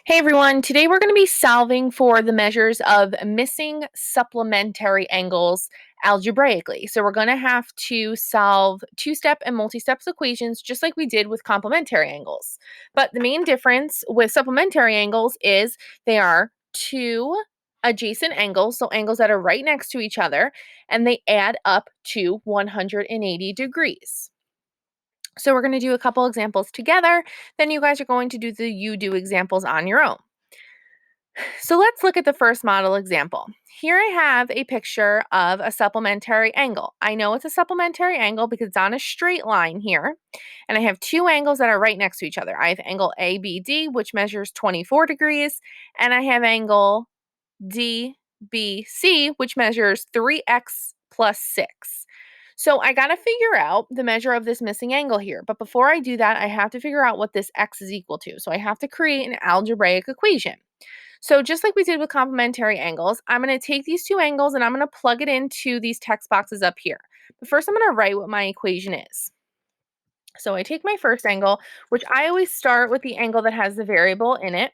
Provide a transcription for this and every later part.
Hey everyone, today we're going to be solving for the measures of missing supplementary angles algebraically. So we're going to have to solve two-step and multi-step equations just like we did with complementary angles. But the main difference with supplementary angles is they are two adjacent angles, so angles that are right next to each other, and they add up to 180 degrees. So we're going to do a couple examples together, then you guys are going to do the you do examples on your own. So let's look at the first model example. Here I have a picture of a supplementary angle. I know it's a supplementary angle because it's on a straight line here. And I have two angles that are right next to each other. I have angle ABD, which measures 24 degrees, and I have angle DBC, which measures 3x plus 6. So I got to figure out the measure of this missing angle here. But before I do that, I have to figure out what this x is equal to. So I have to create an algebraic equation. So just like we did with complementary angles, I'm going to take these two angles and I'm going to plug it into these text boxes up here. But first I'm going to write what my equation is. So I take my first angle, which I always start with the angle that has the variable in it.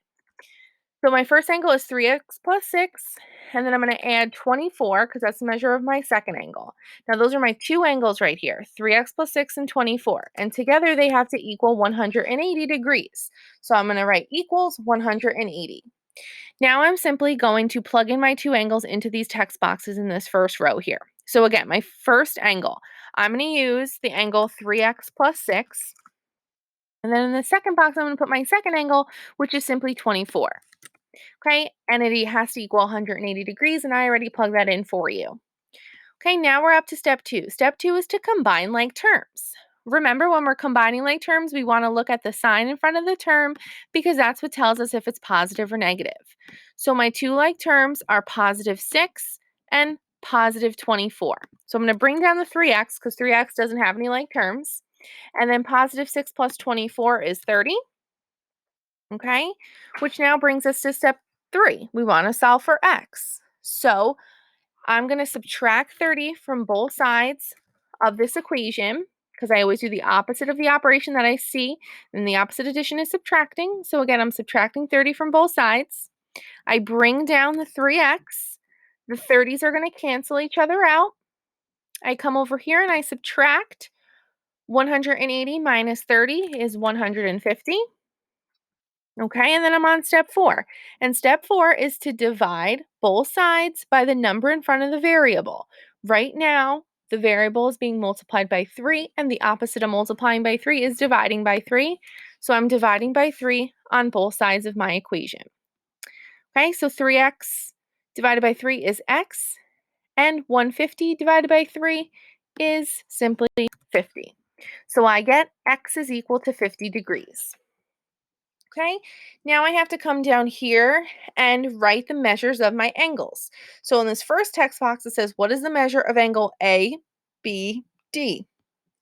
So my first angle is 3x plus 6, and then I'm going to add 24 because that's the measure of my second angle. Now those are my two angles right here, 3x plus 6 and 24, and together they have to equal 180 degrees. So I'm going to write equals 180. Now I'm simply going to plug in my two angles into these text boxes in this first row here. So again, my first angle, I'm going to use the angle 3x plus 6. And then in the second box, I'm going to put my second angle, which is simply 24. Okay, and it has to equal 180 degrees, and I already plugged that in for you. Okay, now we're up to step 2. Step 2 is to combine like terms. Remember, when we're combining like terms, we want to look at the sign in front of the term because that's what tells us if it's positive or negative. So my two like terms are positive 6 and positive 24. So I'm going to bring down the 3x because 3x doesn't have any like terms. And then positive 6 plus 24 is 30. Okay, which now brings us to step 3. We want to solve for x. So I'm going to subtract 30 from both sides of this equation because I always do the opposite of the operation that I see, and the opposite addition is subtracting. So again, I'm subtracting 30 from both sides. I bring down the 3x. The 30s are going to cancel each other out. I come over here and I subtract 180 minus 30 is 150. Okay, and then I'm on step 4. And step 4 is to divide both sides by the number in front of the variable. Right now, the variable is being multiplied by 3, and the opposite of multiplying by 3 is dividing by 3. So I'm dividing by 3 on both sides of my equation. Okay, so 3x divided by 3 is x, and 150 divided by 3 is simply 50. So I get x is equal to 50 degrees. Okay, now I have to come down here and write the measures of my angles. So in this first text box, it says, what is the measure of angle ABD?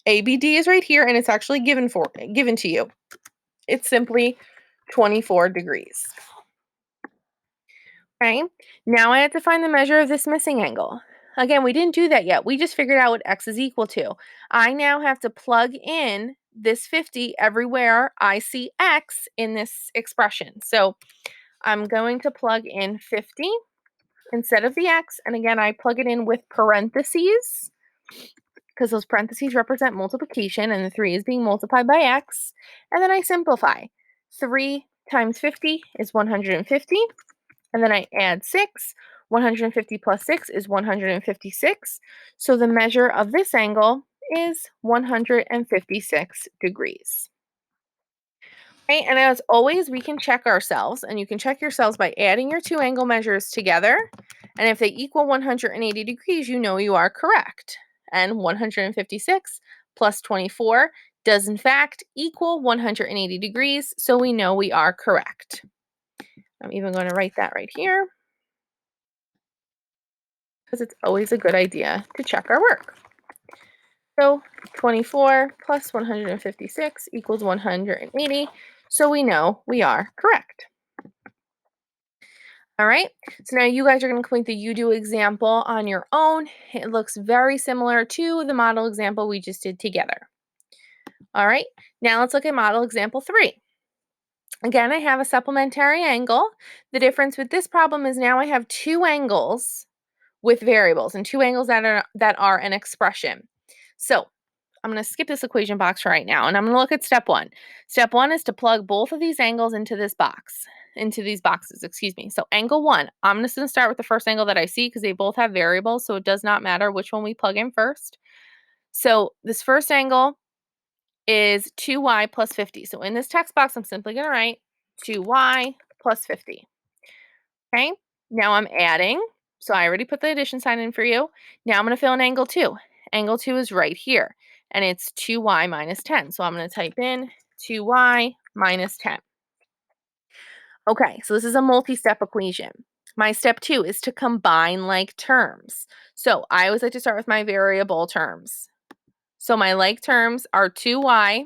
ABD is right here, and it's actually given to you. It's simply 24 degrees. Okay, now I have to find the measure of this missing angle. Again, we didn't do that yet. We just figured out what x is equal to. I now have to plug in this 50 everywhere I see x in this expression. So I'm going to plug in 50 instead of the x. And again, I plug it in with parentheses because those parentheses represent multiplication and the 3 is being multiplied by x. And then I simplify. 3 times 50 is 150. And then I add 6. 150 plus 6 is 156. So the measure of this angle is 156 degrees. Okay, and as always, we can check ourselves, and you can check yourselves by adding your two angle measures together. And if they equal 180 degrees, you know you are correct. And 156 plus 24 does in fact equal 180 degrees, so we know we are correct. I'm even going to write that right here because it's always a good idea to check our work. So 24 plus 156 equals 180, so we know we are correct. All right, so now you guys are going to complete the you do example on your own. It looks very similar to the model example we just did together. All right, now let's look at model example 3. Again, I have a supplementary angle. The difference with this problem is now I have two angles with variables and two angles that are an expression. So I'm going to skip this equation box right now, and I'm going to look at step one. Step one is to plug both of these angles into this box, into these boxes, excuse me. So angle one, I'm just going to start with the first angle that I see because they both have variables, so it does not matter which one we plug in first. So this first angle is 2y plus 50. So in this text box, I'm simply going to write 2y plus 50. Okay, now I'm adding. So I already put the addition sign in for you. Now I'm going to fill in angle 2. Angle 2 is right here, and it's 2y minus 10. So I'm going to type in 2y minus 10. Okay, so this is a multi-step equation. My step 2 is to combine like terms. So I always like to start with my variable terms. So my like terms are 2y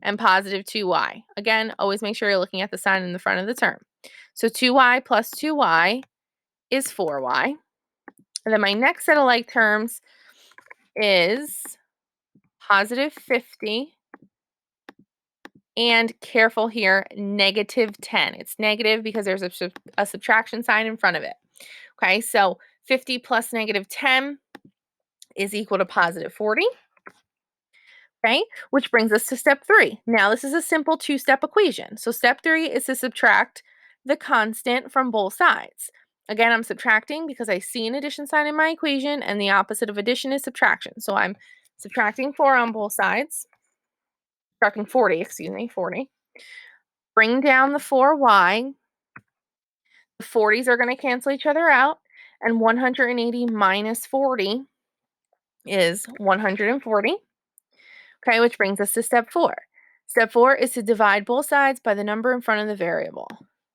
and positive 2y. Again, always make sure you're looking at the sign in the front of the term. So 2y plus 2y is 4y. And then my next set of like terms is positive 50 and, careful here, negative 10. It's negative because there's a subtraction sign in front of it. Okay, so 50 plus negative 10 is equal to positive 40. Okay, which brings us to step 3. Now this is a simple two-step equation. So step 3 is to subtract the constant from both sides. Again, I'm subtracting because I see an addition sign in my equation, and the opposite of addition is subtraction. So I'm subtracting 4 on both sides, subtracting 40, excuse me, 40. Bring down the 4y. The 40s are going to cancel each other out, and 180 minus 40 is 140. Okay, which brings us to step 4. Step 4 is to divide both sides by the number in front of the variable.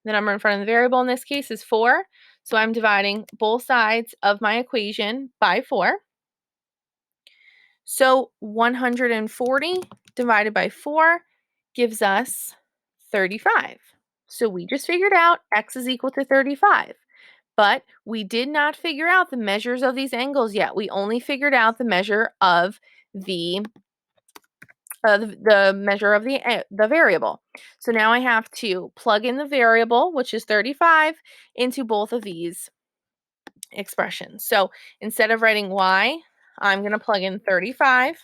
The number in front of the variable in this case is 4, so I'm dividing both sides of my equation by 4. So 140 divided by 4 gives us 35. So we just figured out x is equal to 35. But we did not figure out the measures of these angles yet. We only figured out the measure of the measure of the variable. So now I have to plug in the variable, which is 35, into both of these expressions. So instead of writing y, I'm going to plug in 35,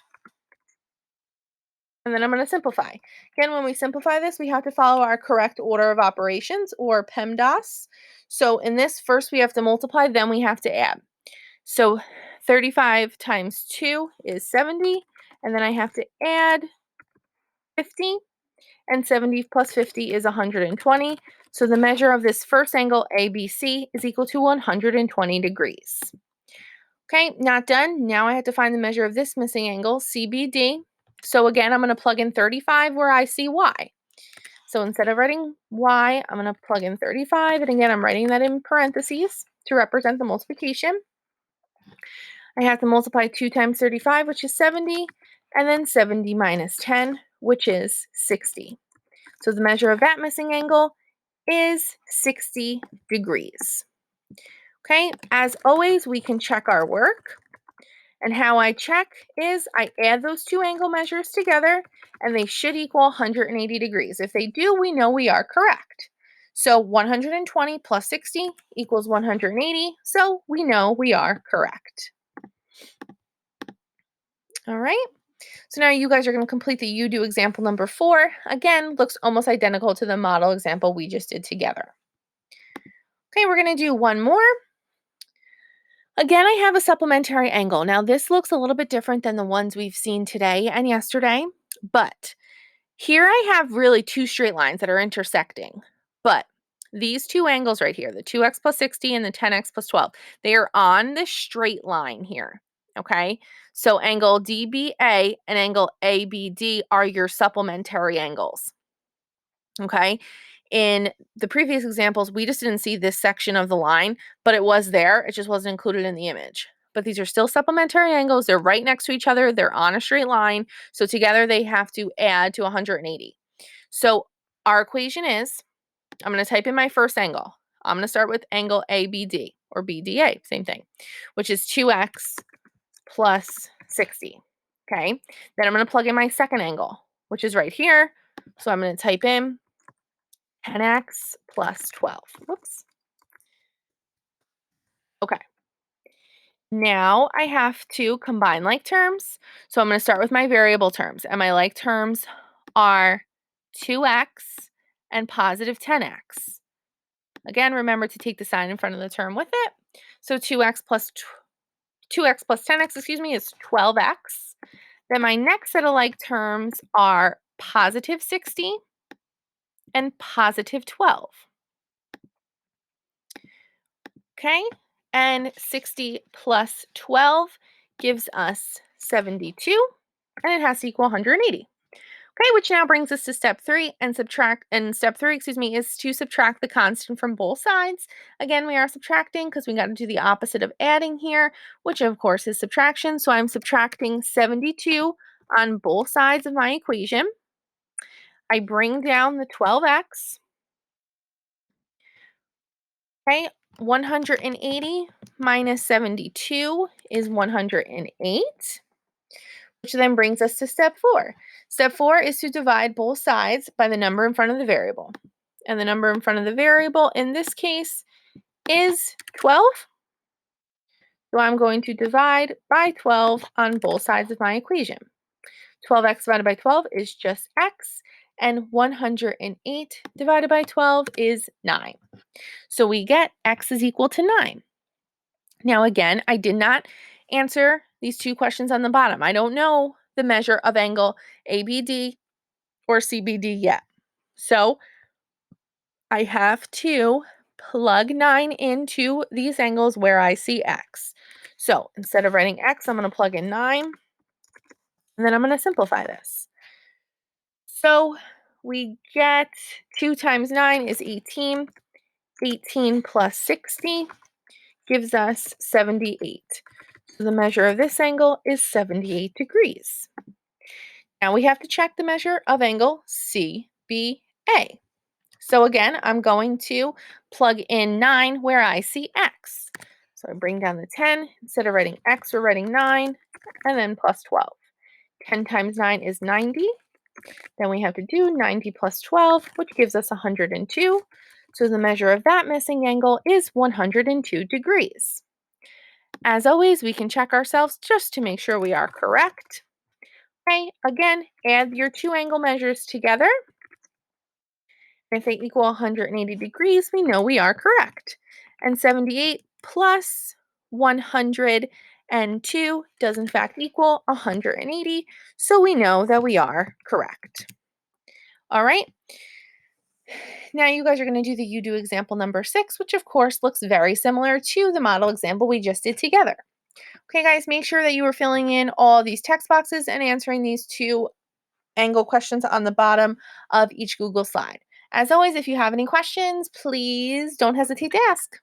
and then I'm going to simplify. Again, when we simplify this, we have to follow our correct order of operations, or PEMDAS. So in this, first we have to multiply, then we have to add. So 35 times 2 is 70, and then I have to add 50, and 70 plus 50 is 120. So the measure of this first angle, ABC, is equal to 120 degrees. Okay, not done. Now I have to find the measure of this missing angle, CBD. So again, I'm going to plug in 35 where I see y. So instead of writing y, I'm going to plug in 35. And again, I'm writing that in parentheses to represent the multiplication. I have to multiply 2 times 35, which is 70, and then 70 minus 10, which is 60. So the measure of that missing angle is 60 degrees. Okay, as always, we can check our work. And how I check is I add those two angle measures together, and they should equal 180 degrees. If they do, we know we are correct. So 120 plus 60 equals 180, so we know we are correct. All right, so now you guys are going to complete the you do example number 4. Again, looks almost identical to the model example we just did together. Okay, we're going to do one more. Again, I have a supplementary angle. Now, this looks a little bit different than the ones we've seen today and yesterday, but here I have really two straight lines that are intersecting. But these two angles right here, the 2x plus 60 and the 10x plus 12, they are on this straight line here, okay? So angle DBA and angle ABD are your supplementary angles, okay? In the previous examples, we just didn't see this section of the line, but it was there. It just wasn't included in the image. But these are still supplementary angles. They're right next to each other. They're on a straight line. So together they have to add to 180. So our equation is, I'm going to type in my first angle. I'm going to start with angle ABD, or BDA, same thing, which is 2x plus 60. Okay. Then I'm going to plug in my second angle, which is right here. So I'm going to type in 10x plus 12. Whoops. Okay. Now I have to combine like terms. So I'm going to start with my variable terms. And my like terms are 2x and positive 10x. Again, remember to take the sign in front of the term with it. So 2x plus 10x, is 12x. Then my next set of like terms are positive 60 and positive 12. Okay, and 60 plus 12 gives us 72, and it has to equal 180. Okay, which now brings us to step 3, and step 3, is to subtract the constant from both sides. Again, we are subtracting because we got to do the opposite of adding here, which of course is subtraction. So I'm subtracting 72 on both sides of my equation. I bring down the 12x. Okay, 180 minus 72 is 108, which then brings us to step 4. Step 4 is to divide both sides by the number in front of the variable. And the number in front of the variable in this case is 12. So I'm going to divide by 12 on both sides of my equation. 12x divided by 12 is just x, and 108 divided by 12 is 9. So we get x is equal to 9. Now, again, I did not answer these two questions on the bottom. I don't know the measure of angle ABD or CBD yet. So I have to plug 9 into these angles where I see x. So instead of writing x, I'm going to plug in 9, and then I'm going to simplify this. So we get 2 times 9 is 18. 18 plus 60 gives us 78. So the measure of this angle is 78 degrees. Now we have to check the measure of angle CBA. So again, I'm going to plug in 9 where I see x. So I bring down the 10. Instead of writing x, we're writing 9, and then plus 12. 10 times 9 is 90. Then we have to do 90 plus 12, which gives us 102. So the measure of that missing angle is 102 degrees. As always, we can check ourselves just to make sure we are correct. Okay, again, add your two angle measures together. If they equal 180 degrees, we know we are correct. And 78 plus 102 does in fact equal 180, so we know that we are correct. All right. Now you guys are going to do the you do example number 6, which of course looks very similar to the model example we just did together. Okay, guys, make sure that you are filling in all these text boxes and answering these two angle questions on the bottom of each Google slide. As always, if you have any questions, please don't hesitate to ask.